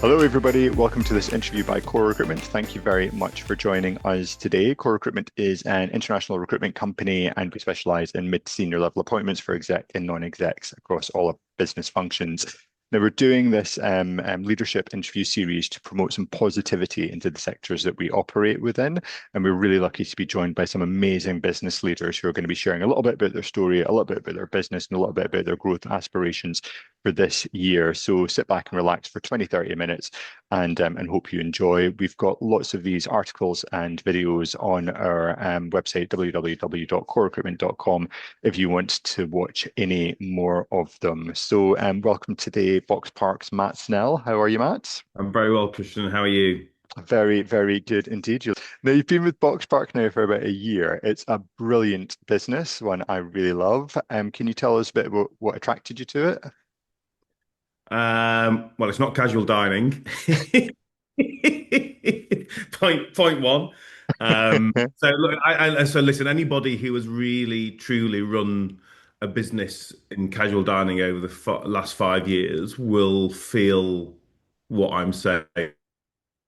Hello, everybody. Welcome to this interview by Core Recruitment. Thank you very much for joining us today. Core Recruitment is an international recruitment company, and we specialize in mid to senior level appointments for exec and non-execs across all of business functions. Now, we're doing this leadership interview series to promote some positivity into the sectors that we operate within. And we're really lucky to be joined by some amazing business leaders who are going to be sharing a little bit about their story, a little bit about their business, and a little bit about their growth aspirations for this year. So sit back and relax for 20, 30 minutes and hope you enjoy. We've got lots of these articles and videos on our website, www.corerecruitment.com, if you want to watch any more of them. So welcome today, BOXPARK's Matt Snell. How are you, Matt? I'm very well, Christian. How are you? Very, very good indeed. Now, you've been with BOXPARK now for about a year. It's a brilliant business, one I really love. Can you tell us a bit about what attracted you to it? Well, it's not casual dining. Point one. So look, so listen. Anybody who has really truly run a business in casual dining over the last 5 years will feel what I'm saying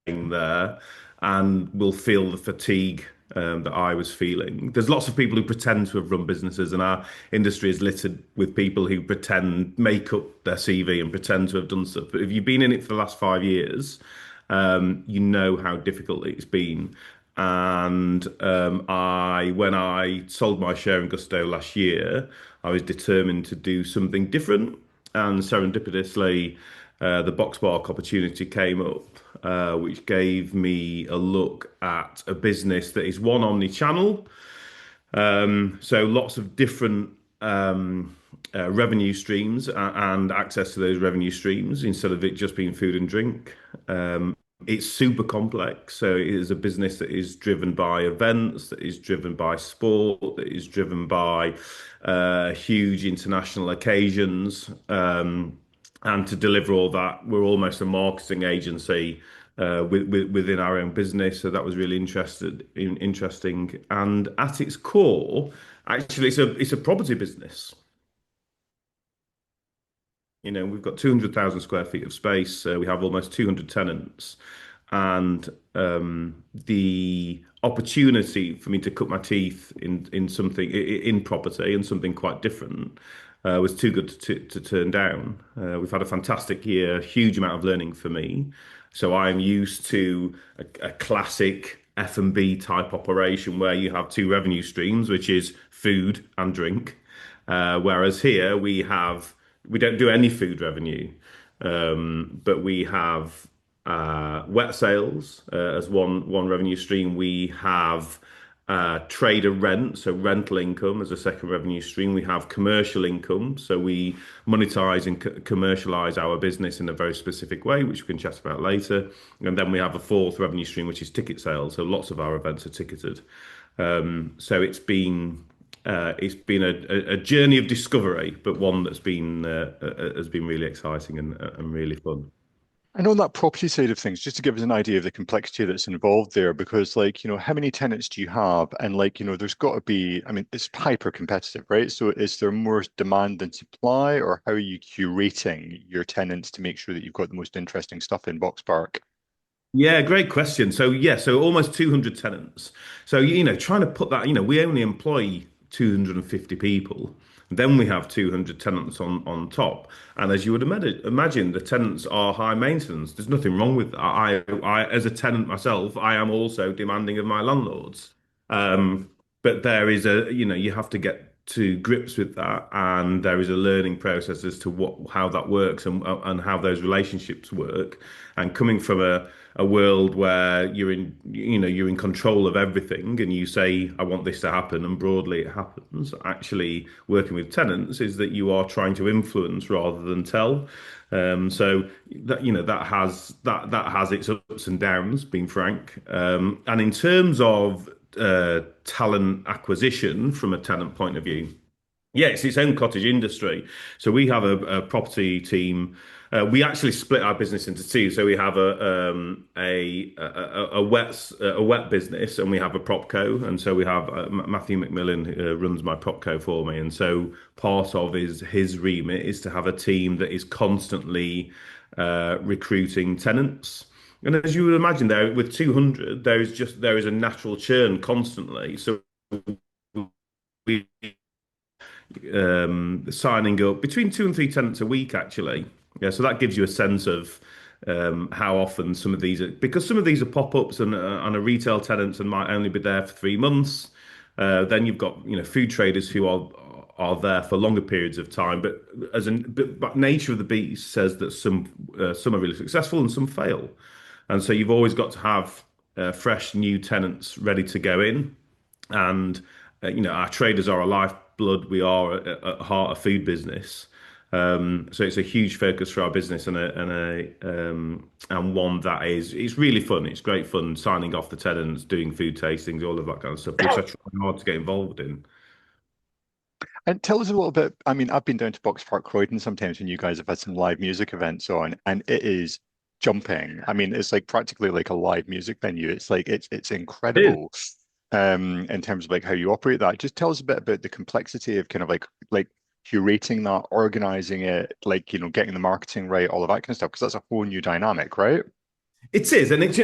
there and will feel the fatigue that I was feeling. There's lots of people who pretend to have run businesses, and our industry is littered with people who pretend, make up their CV and pretend to have done stuff. But if you've been in it for the last 5 years, you know how difficult it's been. And when I sold my share in Gusto last year, I was determined to do something different. And serendipitously, the BOXPARK opportunity came up, which gave me a look at a business that is one omni-channel. So lots of different revenue streams and access to those revenue streams instead of it just being food and drink. It's super complex. So it is a business that is driven by events, that is driven by sport, that is driven by huge international occasions. And to deliver all that, we're almost a marketing agency within our own business. So that was really interesting. And at its core, actually, it's a property business. We've got 200,000 square feet of space. We have almost 200 tenants. And the opportunity for me to cut my teeth in something in property and something quite different was too good to turn down. We've had a fantastic year, huge amount of learning for me. So I'm used to a classic F&B type operation where you have two revenue streams, which is food and drink. Whereas here we don't do any food revenue, but we have wet sales as one revenue stream. We have trader rent, so rental income as a second revenue stream. We have commercial income, so we monetize and commercialize our business in a very specific way, which we can chat about later. And then we have a fourth revenue stream, which is ticket sales. So lots of our events are ticketed. So it's been a journey of discovery, but one that's been has been really exciting and really fun. And on that property side of things, just to give us an idea of the complexity that's involved there, because how many tenants do you have? And there's got to be, I mean, it's hyper competitive, right? So is there more demand than supply, or how are you curating your tenants to make sure that you've got the most interesting stuff in Box Park? Yeah, great question. So almost 200 tenants. So, trying to put that, we only employ 250 people. Then we have 200 tenants on top. And as you would imagine, the tenants are high maintenance. There's nothing wrong with that. As a tenant myself, I am also demanding of my landlords. But there is you have to get to grips with that, and there is a learning process as to how that works and how those relationships work. And coming from a world where you're in control of everything, and you say, I want this to happen, and broadly it happens. Actually, working with tenants is that you are trying to influence rather than tell. So that has its ups and downs, being frank. And in terms of talent acquisition from a tenant point of view, yeah, it's its own cottage industry. So we have a property team. We actually split our business into two. So we have a wet business, and we have a propco. And so we have Matthew McMillan runs my propco for me. And so part of his remit is to have a team that is constantly recruiting tenants. And as you would imagine, there with 200, there is a natural churn constantly. So we signing up between two and three tenants a week, actually. Yeah, so that gives you a sense of how often some of these are, because some of these are pop-ups and are retail tenants and might only be there for 3 months. Then you've got, food traders who are there for longer periods of time. But nature of the beast says that some are really successful and some fail. And so you've always got to have fresh new tenants ready to go in. And our traders are our lifeblood. We are at heart a food business. So it's a huge focus for our business and one that is it's really fun. It's great fun signing off the tenants, doing food tastings, all of that kind of stuff, which I try hard to get involved in. And tell us a little bit. I mean, I've been down to Box Park Croydon sometimes when you guys have had some live music events on, and it is jumping. I mean, it's like practically like a live music venue. It's like it's It is. incredible in terms of like how you operate that. Just tell us a bit about the complexity of kind of like curating that, organizing it, like getting the marketing right, all of that kind of stuff, because that's a whole new dynamic, right? It is, and it's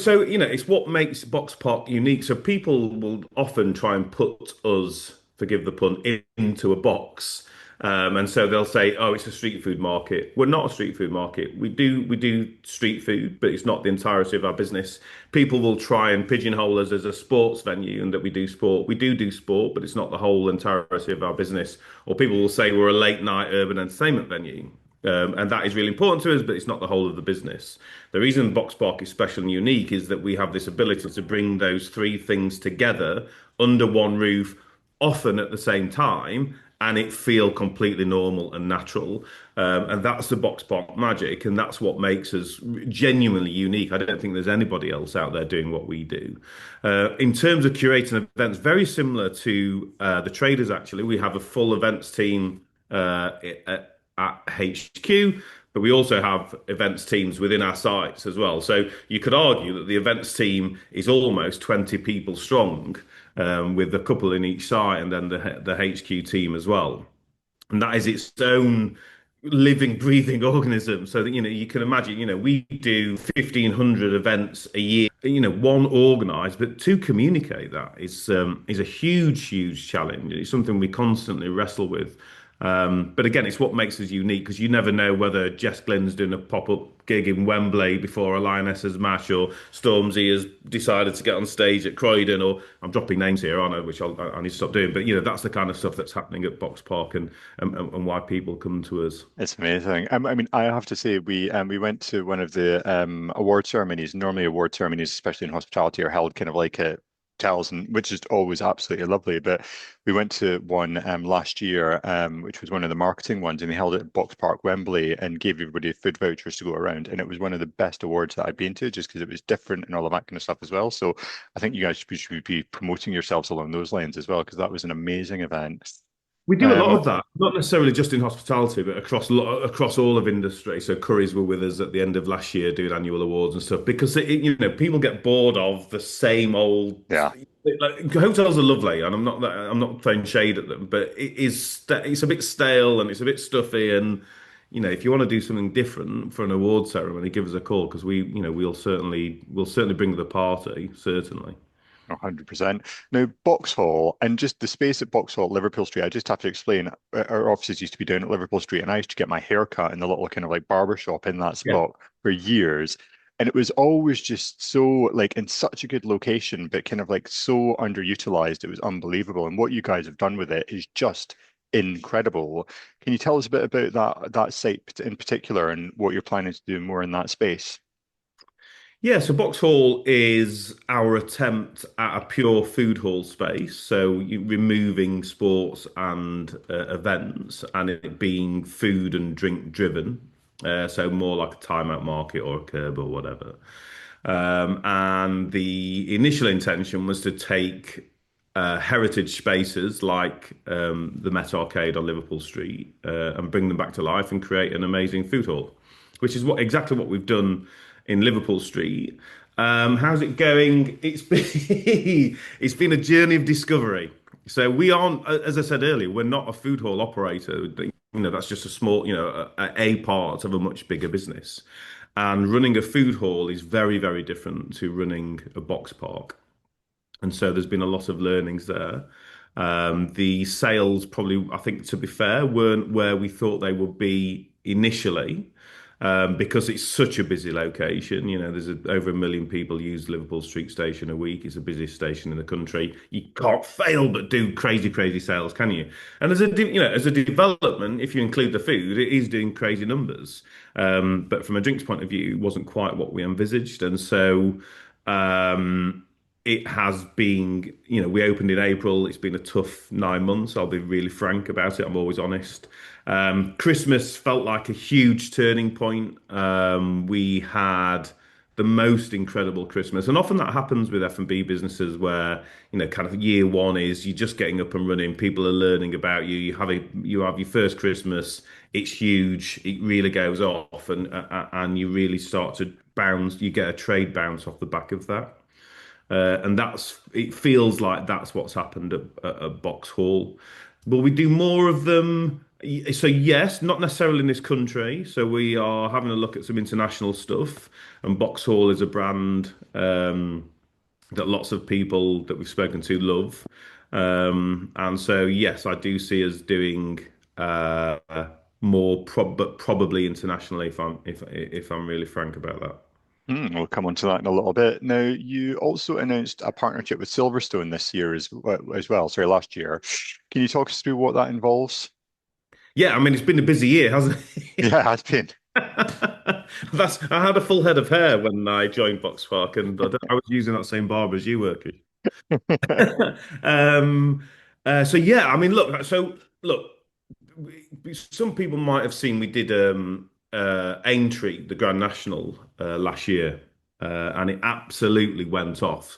so it's what makes Box Park unique. So people will often try and put us, forgive the pun, into a box, and so they'll say, "Oh, it's a street food market." We're not a street food market. We do street food, but it's not the entirety of our business. People will try and pigeonhole us as a sports venue, and that we do sport. We do sport, but it's not the whole entirety of our business. Or people will say we're a late night urban entertainment venue. And that is really important to us, but it's not the whole of the business. The reason Box Park is special and unique is that we have this ability to bring those three things together under one roof, often at the same time, and it feel completely normal and natural. And that's the Box Park magic, and that's what makes us genuinely unique. I don't think there's anybody else out there doing what we do. In terms of curating events, very similar to the traders, actually, we have a full events team at HQ, but we also have events teams within our sites as well. So you could argue that the events team is almost 20 people strong, with a couple in each site, and then the HQ team as well. And that is its own living, breathing organism. So that you can imagine, we do 1,500 events a year. One organized, but to communicate that is a huge, huge challenge. It's something we constantly wrestle with. But again, it's what makes us unique because you never know whether Jess Glynne's doing a pop-up gig in Wembley before a Lionesses match, or Stormzy has decided to get on stage at Croydon, or I'm dropping names here, aren't I? Which I need to stop doing. But that's the kind of stuff that's happening at Box Park, and why people come to us. It's amazing. I mean, I have to say, we went to one of the award ceremonies. Normally, award ceremonies, especially in hospitality, are held kind of like at hotels, and which is always absolutely lovely. But we went to one last year, which was one of the marketing ones, and they held it at Box Park, Wembley, and gave everybody food vouchers to go around. And it was one of the best awards that I've been to, just because it was different and all of that kind of stuff as well. So I think you guys should be promoting yourselves along those lines as well, because that was an amazing event. We do a lot Um, of that, not necessarily just in hospitality, but across all of industry. So Currys were with us at the end of last year doing annual awards and stuff because people get bored of the same old. yeah. Like, hotels are lovely, and I'm not throwing shade at them, but it's a bit stale and it's a bit stuffy. And if you want to do something different for an award ceremony, give us a call because we'll certainly bring the party, certainly. 100%. Now, Boxhall and just the space at Boxhall, Liverpool Street, I just have to explain. Our offices used to be down at Liverpool Street, and I used to get my hair cut in the little kind of like barber shop in that Yeah. spot for years. And it was always just so like in such a good location, but kind of like so underutilized. It was unbelievable. And what you guys have done with it is just incredible. Can you tell us a bit about that site in particular and what you're planning to do more in that space? Yeah, so Box Hall is our attempt at a pure food hall space. So removing sports and events and it being food and drink driven. So more like a timeout market or a curb or whatever. And the initial intention was to take heritage spaces like the Met Arcade on Liverpool Street and bring them back to life and create an amazing food hall, which is exactly what we've done in Liverpool Street. How's it going? It's been it's been a journey of discovery. So we aren't, as I said earlier, we're not a food hall operator. That's just a small, a part of a much bigger business. And running a food hall is very, very different to running a box park. And so there's been a lot of learnings there. The sales probably, I think, to be fair, weren't where we thought they would be initially, because it's such a busy location. There's over 1 million people use Liverpool Street Station a week. It's the busiest station in the country. You can't fail but do crazy, crazy sales, can you? And as a development, if you include the food, it is doing crazy numbers. But from a drinks point of view, it wasn't quite what we envisaged, and so. It has been, we opened in April. It's been a tough 9 months. I'll be really frank about it. I'm always honest. Christmas felt like a huge turning point. We had the most incredible Christmas, and often that happens with F&B businesses where, kind of year one is you're just getting up and running. People are learning about you. You have your first Christmas. It's huge. It really goes off, and you really start to bounce. You get a trade bounce off the back of that. And it feels like that's what's happened at Box Hall. Will we do more of them? So yes, not necessarily in this country. So we are having a look at some international stuff, and Box Hall is a brand that lots of people that we've spoken to love. And so yes, I do see us doing more, but probably internationally if I'm really frank about that. We'll come on to that in a little bit. Now, you also announced a partnership with Silverstone this year as well. Sorry, last year. Can you talk us through what that involves? Yeah, I mean it's been a busy year, hasn't it? Yeah, it has been. I had a full head of hair when I joined BOXPARK, and I was using that same barber as you were, Chris. Um, so yeah, I mean, look, some people might have seen we did Aintree, the Grand National, last year, and it absolutely went off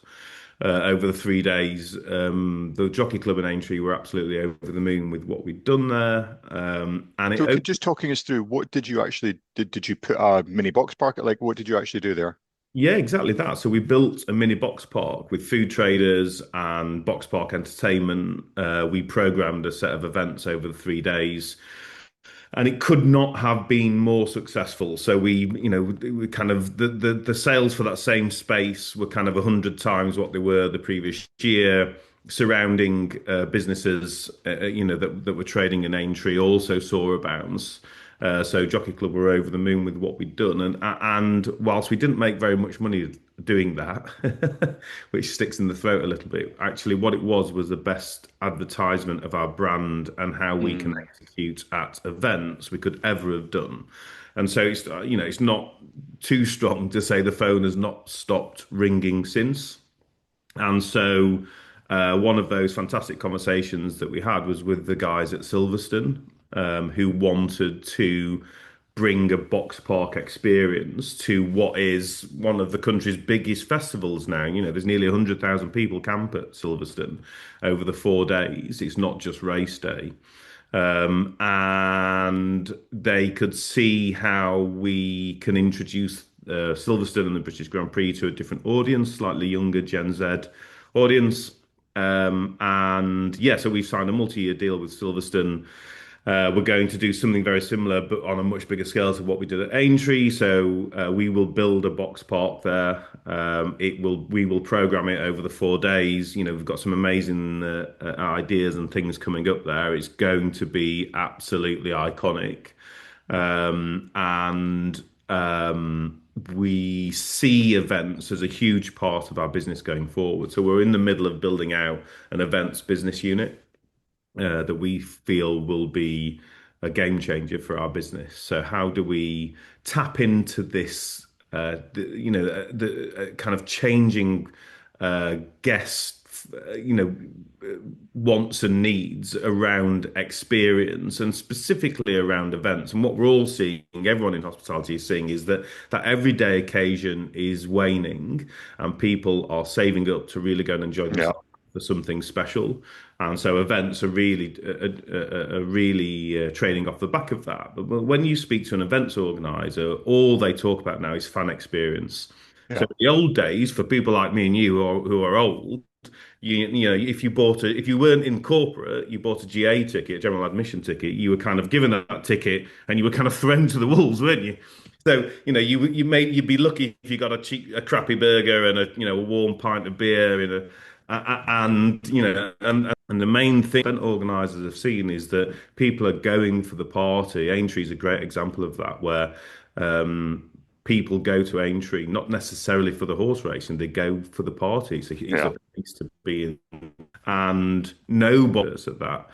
over the 3 days. The Jockey Club in Aintree were absolutely over the moon with what we'd done there, and So, just talking us through, what did you actually did? Did you put a mini box park? Like, what did you actually do there? yeah, exactly that. So we built a mini box park with food traders and box park entertainment. We programmed a set of events over the 3 days, and it could not have been more successful. So we kind of the sales for that same space were kind of 100 times what they were the previous year. Surrounding businesses, that were trading in Aintree also saw a bounce. So Jockey Club were over the moon with what we'd done, and whilst we didn't make very much money doing that, which sticks in the throat a little bit, actually what it was the best advertisement of our brand and how we can Mm. execute at events we could ever have done. And so it's not too strong to say the phone has not stopped ringing since. And so, one of those fantastic conversations that we had was with the guys at Silverstone, who wanted to bring a box park experience to what is one of the country's biggest festivals now. There's nearly 100,000 people camp at Silverstone over the 4 days. It's not just race day. And they could see how we can introduce Silverstone and the British Grand Prix to a different audience, slightly younger Gen Z audience. And yeah, so we've signed a multi-year deal with Silverstone. We're going to do something very similar, but on a much bigger scale to what we did at Aintree. So we will build a box park there. We will program it over the 4 days. We've got some amazing ideas and things coming up there. It's going to be absolutely iconic, and we see events as a huge part of our business going forward. So we're in the middle of building out an events business unit that we feel will be a game changer for our business. So how do we tap into this, the kind of changing guest, wants and needs around experience and specifically around events. And what we're all seeing, everyone in hospitality is seeing, is that everyday occasion is waning and people are saving up to really go and enjoy Yeah, themselves for something special. And so events are really trading off the back of that. But when you speak to an events organizer, all they talk about now is fan experience. So yeah. in the old days, for people like me and you who are old, You know, if you weren't in corporate, you bought a GA ticket, general admission ticket, you were kind of given that ticket and you were kind of thrown to the wolves, weren't you? So, you know, you'd be lucky if you got a crappy burger and a warm pint of beer and and the main thing that organisers have seen is that people are going for the party. Aintree is a great example of that, where um, people go to Aintree not necessarily for the horse racing; they go for the party. It's a Yeah. place to be in, and nobody's at that.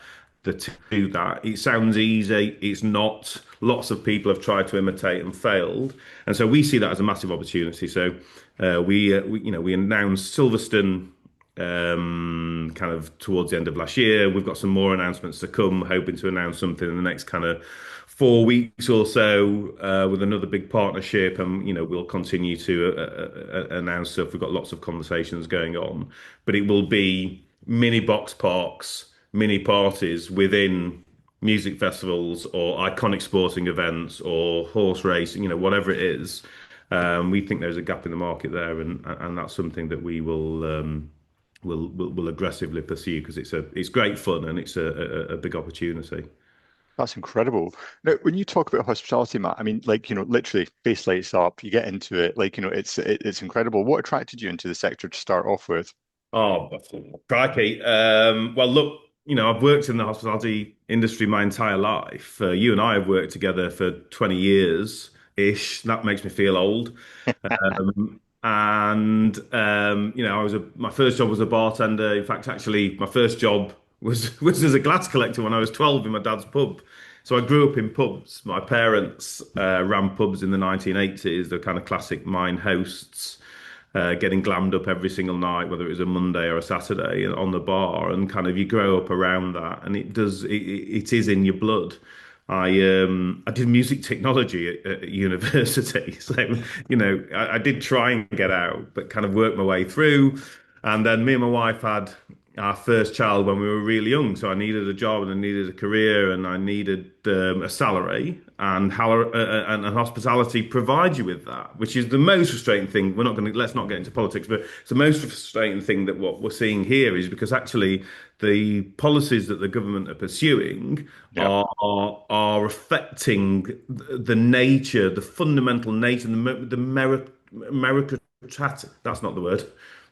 To do that, it sounds easy. It's not. Lots of people have tried to imitate and failed, and so we see that as a massive opportunity. So we announced Silverstone kind of towards the end of last year. We've got some more announcements to come, hoping to announce something in the next kind of 4 weeks or so with another big partnership, and we'll continue to announce stuff. We've got lots of conversations going on, but it will be mini box parks, mini parties within music festivals or iconic sporting events or horse racing, whatever it is. We think there's a gap in the market there, and that's something that we will aggressively pursue because it's great fun and it's a big opportunity. That's incredible. Now, when you talk about hospitality, Matt, I mean, like, literally face lights up, you get into it, like, it's incredible. What attracted you into the sector to start off with? Oh, crikey. Well, look, I've worked in the hospitality industry my entire life. You and I have worked together for 20 years ish. That makes me feel old. My first job was a bartender. In fact, actually, my first job was was as a glass collector when I was 12 in my dad's pub. So I grew up in pubs. My parents ran pubs in the 1980s. They're kind of classic mine hosts, getting glammed up every single night, whether it was a Monday or a Saturday, on the bar, and kind of you grow up around that, and it is in your blood. I did music technology at university, so I did try and get out, but kind of worked my way through. And then me and my wife had our first child when we were really young, so I needed a job and I needed a career and I needed a salary, and hospitality provides you with that, which is the most frustrating thing. Let's not get into politics, but it's the most frustrating thing that what we're seeing here is because actually the policies that the government are pursuing Yeah, are affecting the nature, the fundamental nature, the meritocratic, that's not the word,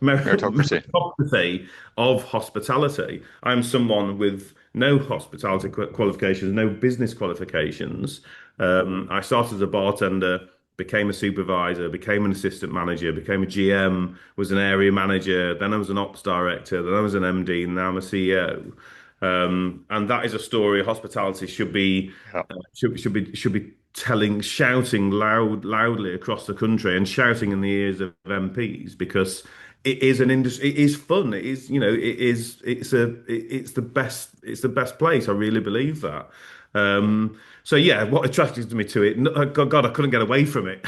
meritocracy. meritocracy of hospitality. I'm someone with no hospitality qualifications, no business qualifications. I started as a bartender, became a supervisor, became an assistant manager, became a GM, was an area manager, then I was an ops director, then I was an MD, and now I'm a CEO. And that is a story hospitality Yeah, should be telling, shouting loudly across the country and shouting in the ears of MPs because it is an industry. It is fun. It is, it's the best place. I really believe that. So yeah, what attracted me to it? God, I couldn't get away from it.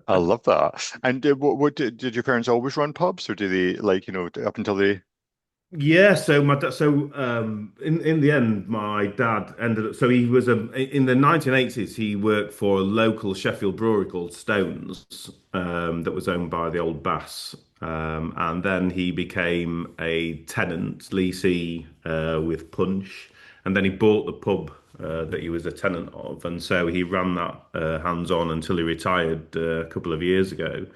I love that. And what did your parents always run pubs, or do they like, up until they? Yeah, so in the end, my dad ended up. So he was in the 1980s. He worked for a local Sheffield brewery called Stones, that was owned by the old Bass, and then he became a tenant leasee with Punch, and then he bought the pub that he was a tenant of, and so he ran that hands on until he retired a couple of years ago.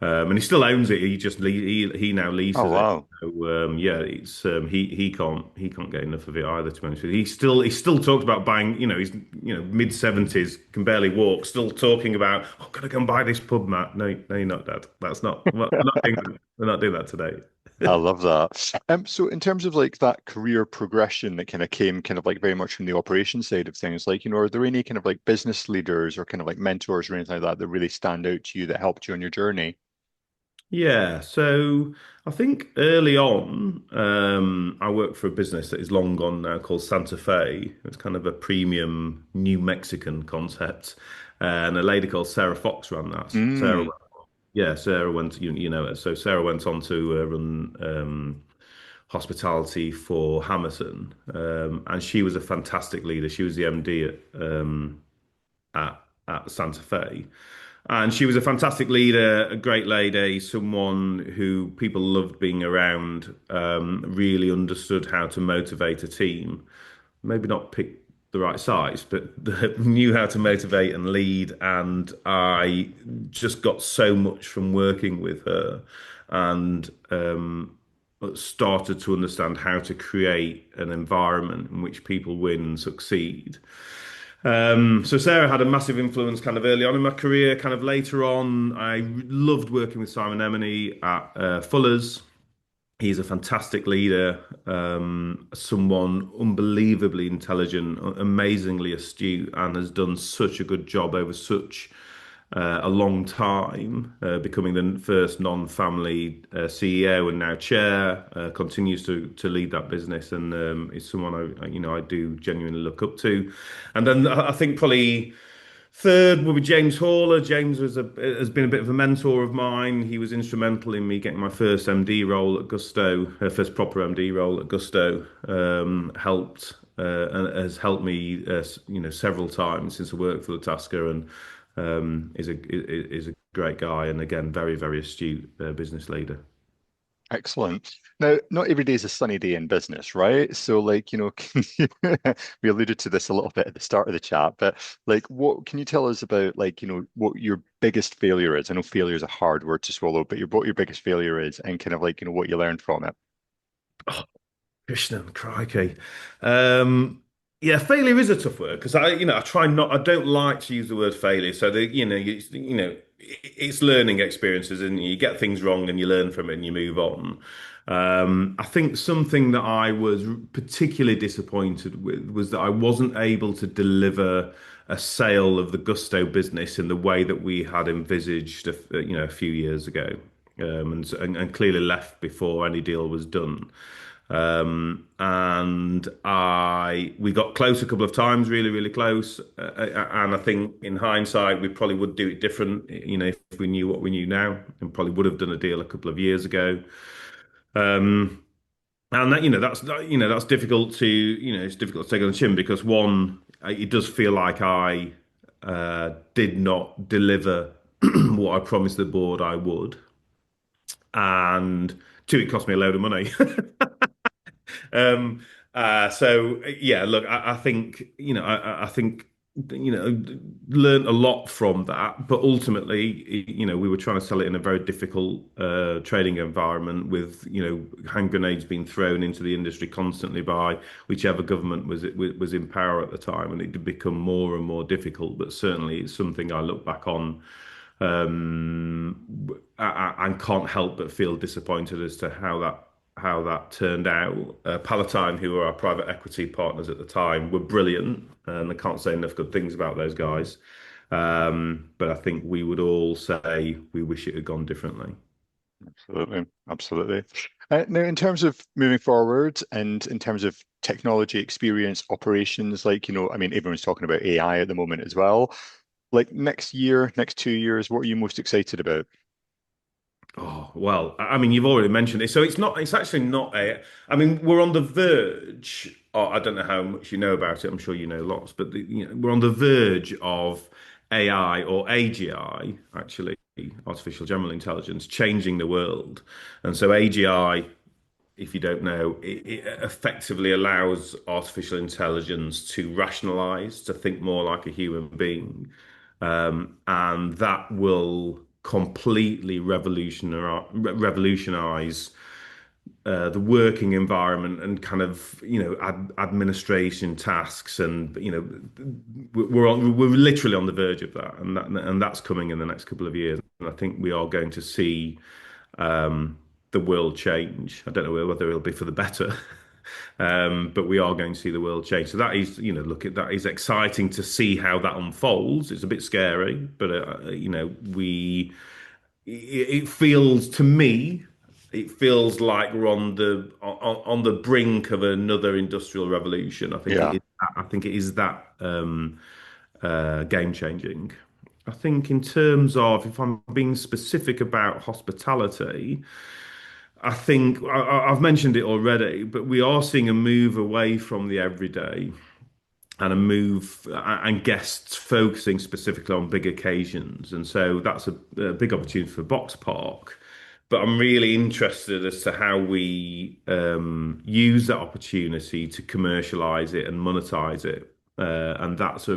And he still owns it. He now Oh leases it. wow. So yeah, it's he can't get enough of it either. To be honest with you, he still talked about buying. He's mid 70s, can barely walk. Still talking about, oh, gotta go and buy this pub, Matt. No, no, you're not, Dad. That's not. We're not doing that. We're not doing that today. I love that. So in terms of like that career progression that kind of came kind of like very much from the operations side of things, like, are there any kind of like business leaders or kind of like mentors or anything like that that really stand out to you that helped you on your journey? Yeah, so I think early on, I worked for a business that is long gone now called Santa Fe. It's kind of a premium New Mexican concept, and a lady called Sarah Fox ran that. Mm, Sarah went, so Sarah went on to run hospitality for Hamilton, and she was a fantastic leader. She was the MD at Santa Fe. And she was a fantastic leader, a great lady, someone who people loved being around, really understood how to motivate a team. Maybe not pick the right size, but knew how to motivate and lead. And I just got so much from working with her and started to understand how to create an environment in which people win and succeed. So Sarah had a massive influence kind of early on in my career. Kind of later on, I loved working with Simon Emily at Fuller's. He's a fantastic leader, someone unbelievably intelligent, amazingly astute, and has done such a good job over such a long time, becoming the first non-family CEO and now chair. Continues to lead that business, and is someone I do genuinely look up to. And then I think probably. Third will be James Horler. James has been a bit of a mentor of mine. He was instrumental in me getting my first MD role at Gusto, first proper MD role at Gusto. Helped and has helped me, several times since I worked for the Tasker, and is a great guy, and again, very very astute business leader. Excellent. Now, not every day is a sunny day in business, right? So, like, can you, we alluded to this a little bit at the start of the chat, but like, what can you tell us about, like, what your biggest failure is? I know failure is a hard word to swallow, but what your biggest failure is, and kind of like, what you learned from it. Oh, Krishna, crikey. Um, yeah, failure is a tough word because I try not, I don't like to use the word failure. So it's learning experiences, and you get things wrong and you learn from it and you move on. I think something that I was particularly disappointed with was that I wasn't able to deliver a sale of the Gusto business in the way that we had envisaged, a few years ago, and clearly left before any deal was done. And we got close a couple of times, really, really close. And I think in hindsight, we probably would do it different, if we knew what we knew now, and probably would have done a deal a couple of years ago. Um, and that's difficult it's difficult to take on the chin because one, it does feel like I did not deliver what I promised the board I would, and two, it cost me a load of money. Um, yeah, look, I think I think learned a lot from that, but ultimately, we were trying to sell it in a very difficult trading environment with hand grenades being thrown into the industry constantly by whichever government was in power at the time, and it did become more and more difficult. But certainly, it's something I look back on. I can't help but feel disappointed as to how that turned out. Palatine, who were our private equity partners at the time, were brilliant, and I can't say enough good things about those guys. But I think we would all say we wish it had gone differently. Absolutely, absolutely. Now, in terms of moving forward and in terms of technology experience, operations, like, I mean, everyone's talking about AI at the moment as well. Like next year, next 2 years, what are you most excited about? Oh, well, I mean, you've already mentioned it. So it's actually not I mean, we're on the verge. Oh, I don't know how much you know about it. I'm sure you know lots, but we're on the verge of AI or AGI, actually, artificial general intelligence, changing the world. And so AGI, if you don't know, it effectively allows artificial intelligence to rationalize, to think more like a human being. And that will completely revolutionize the working environment and kind of administration tasks, and we're literally on the verge of that, and that's coming in the next couple of years, and I think we are going to see the world change. I don't know whether it'll be for the better. But we are going to see the world change. So that is, look at that is exciting to see how that unfolds. It's a bit scary, but it feels to me, it feels like we're on the brink of another industrial revolution. Yeah. I think it is that game changing. I think in terms of if I'm being specific about hospitality. I think I've mentioned it already, but we are seeing a move away from the everyday and a move and guests focusing specifically on big occasions. And so that's a big opportunity for Box Park. But I'm really interested as to how we use that opportunity to commercialize it and monetize it. And that's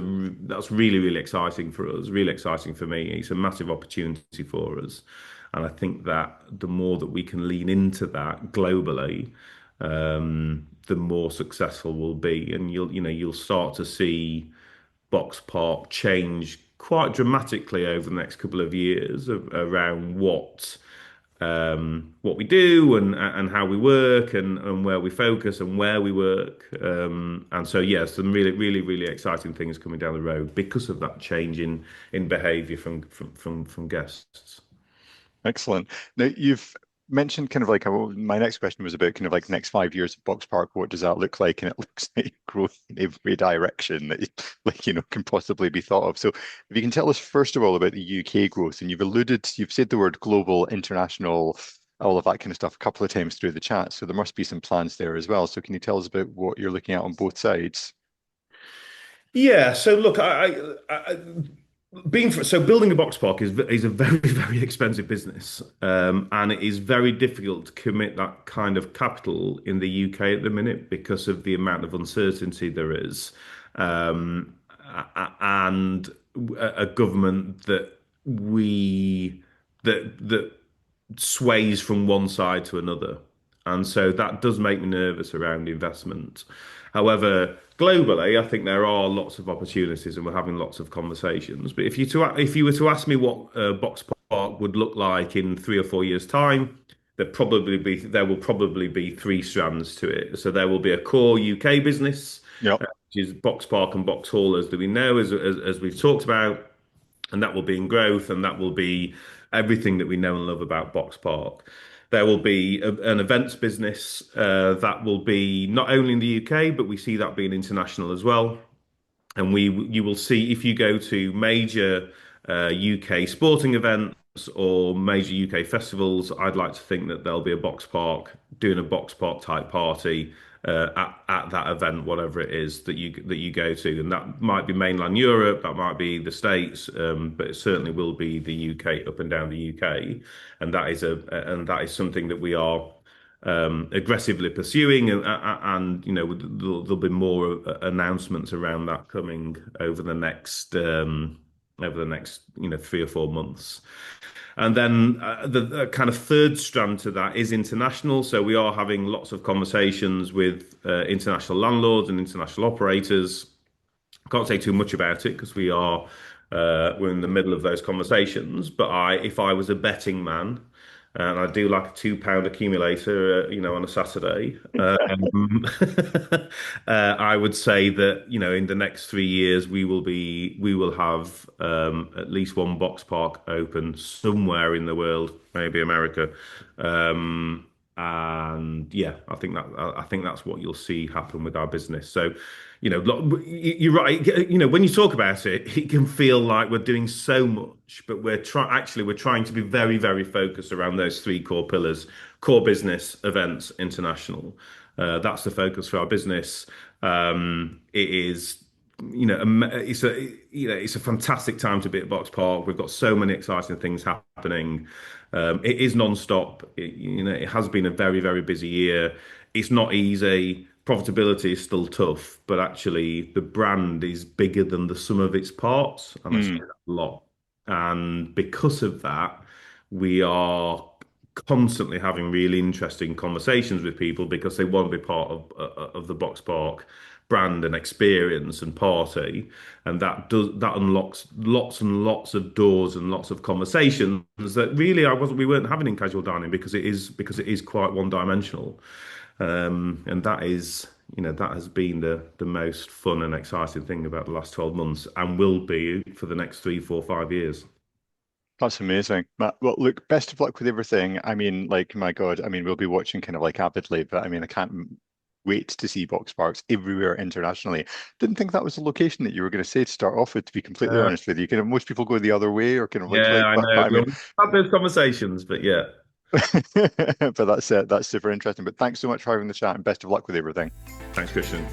really, really exciting for us, really exciting for me. It's a massive opportunity for us. And I think that the more that we can lean into that globally, the more successful we'll be. And you'll start to see Box Park change quite dramatically over the next couple of years around what we do and how we work and where we focus and where we work. And so, yeah, some really, really, really exciting things coming down the road because of that change in behavior from guests. Excellent. Now, you've mentioned kind of like my next question was about kind of like next 5 years of Box Park. What does that look like? And it looks like growth in every direction that can possibly be thought of. So, if you can tell us first of all about the UK growth, and you've said the word global, international, all of that kind of stuff a couple of times through the chat. So there must be some plans there as well. So can you tell us about what you're looking at on both sides? Yeah, so look, building a box park is a very very expensive business, and it is very difficult to commit that kind of capital in the UK at the minute because of the amount of uncertainty there is, and a government that sways from one side to another. And so that does make me nervous around investment. However, globally, I think there are lots of opportunities and we're having lots of conversations. But if you were to ask me what Box Park would look like in 3 or 4 years' time, there will probably be three strands to it. So there will be a core UK business, Yep. which is Box Park and Box Haulers that we know as we've talked about, and that will be in growth, and that will be everything that we know and love about Box Park. There will be an events business that will be not only in the UK, but we see that being international as well. And you will see if you go to major UK sporting events or major UK festivals, I'd like to think that there'll be a box park doing a box park type party at that event, whatever it is that you go to, and that might be mainland Europe, that might be the States, but it certainly will be the UK, up and down the UK, and that is something that we are aggressively pursuing, and there'll be more announcements around that coming over the next 3 or 4 months. And then the kind of third strand to that is international. So we are having lots of conversations with international landlords and international operators. Can't say too much about it because we're in the middle of those conversations. But if I was a betting man, and I do like a £2 accumulator, on a Saturday, I would say that, in the next 3 years we will have at least one box park open somewhere in the world, maybe America. And yeah, I think that's what you'll see happen with our business. So, you're right. When you talk about it, it can feel like we're doing so much, but we're trying to be very, very focused around those three core pillars: core business, events, international. That's the focus for our business. It is, it's a fantastic time to be at Box Park. We've got so many exciting things happening. It is non-stop. It has been a very, very busy year. It's not easy. Profitability is still tough, but actually the brand is bigger than the sum of its parts, and I say Mm. that a lot. And because of that, we are constantly having really interesting conversations with people because they want to be part of the Box Park brand and experience and party, and that unlocks lots and lots of doors and lots of conversations that really we weren't having in casual dining because it is quite one dimensional. And that has been the most fun and exciting thing about the last 12 months and will be for the next 3, 4, 5 years. That's amazing, Matt. Well, look, best of luck with everything. I mean, like, my God, I mean, we'll be watching kind of like avidly, but I mean, I can't wait to see box parks everywhere internationally. Didn't think that was the location that you were going to say to start off with, to be completely Uh, honest with you. Kind of most people go the other way or kind of yeah, I but know. I mean, We'll have those conversations, but yeah, but that's it. That's super interesting. But thanks so much for having the chat and best of luck with everything. thanks, Christian.